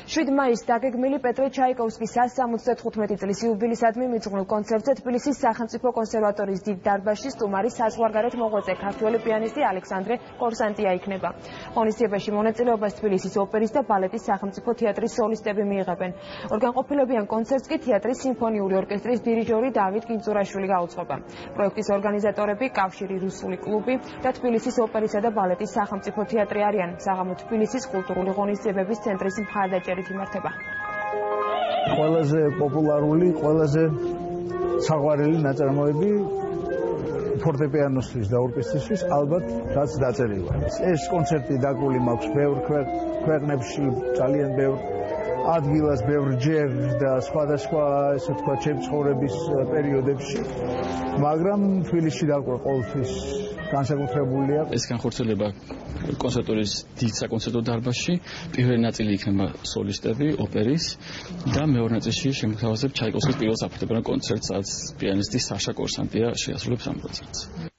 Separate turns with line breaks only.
7 მაისს დაგეგმილი პეტრე ჩაიკოვსკის 175 წლის იუბილეისადმი მიძღვნილ კონცერტზე თბილისის სახელმწიფო კონსერვატორიის დიდ დარბაზში სტუმარი საზღვარგარეთ მოღვაწე ქართველი პიანისტი ალექსანდრე კორსანტია იქნება. ღონისძიებაში მონაწილეობას თბილისის ოპერის და ბალეტის სახელმწიფო თეატრის სოლისტები მიიღებენ. ორგანყოფილებიან კონცერტს კი თეატრის სიმფონიური ორკესტრის დირიჟორი დავით კინწურაშვილი გაუძღვება. პროექტის ორგანიზატორები კავშირი რუსული კლუბი და თბილისის ოპერისა და ბალეტის სახელმწიფო თეატრი არიან. საღამო თბილისის კულტურული ღონისძიებების ცენტრის მხარდაჭერით იმართება.
ყველაზე პოპულარული, ყველაზე საყვარელი ნაწარმოები ფორტეპიანოსთვის და ორკესტრისთვის ალბათ რაც დაწერილი არის. ეს კონცერტი დაკრული მაქვს ბევრ ქვეყნებში, ძალიან ბევრ ადგილას, ბევრ ჯერ და სხვადასხვა, ესე ვთქვათ, ჩემი ცხოვრების პერიოდებში, მაგრამ თბილისში დაკვრა ყოველთვის განსაკუთრებულია.
ეს განხორციელება კონსერვატორიის დიდ საკონცერტო დარბაზში, პირველი ნაწილი იქნება სოლისტები, ოპერის და მეორე ნაწილში შემოგთავაზებ ჩაიკოვსკის პირველ საფორტეპიანო კონცერტს, სადაც პიანისტი საშა კორსანტია შეასრულებს ამ კონცერტს.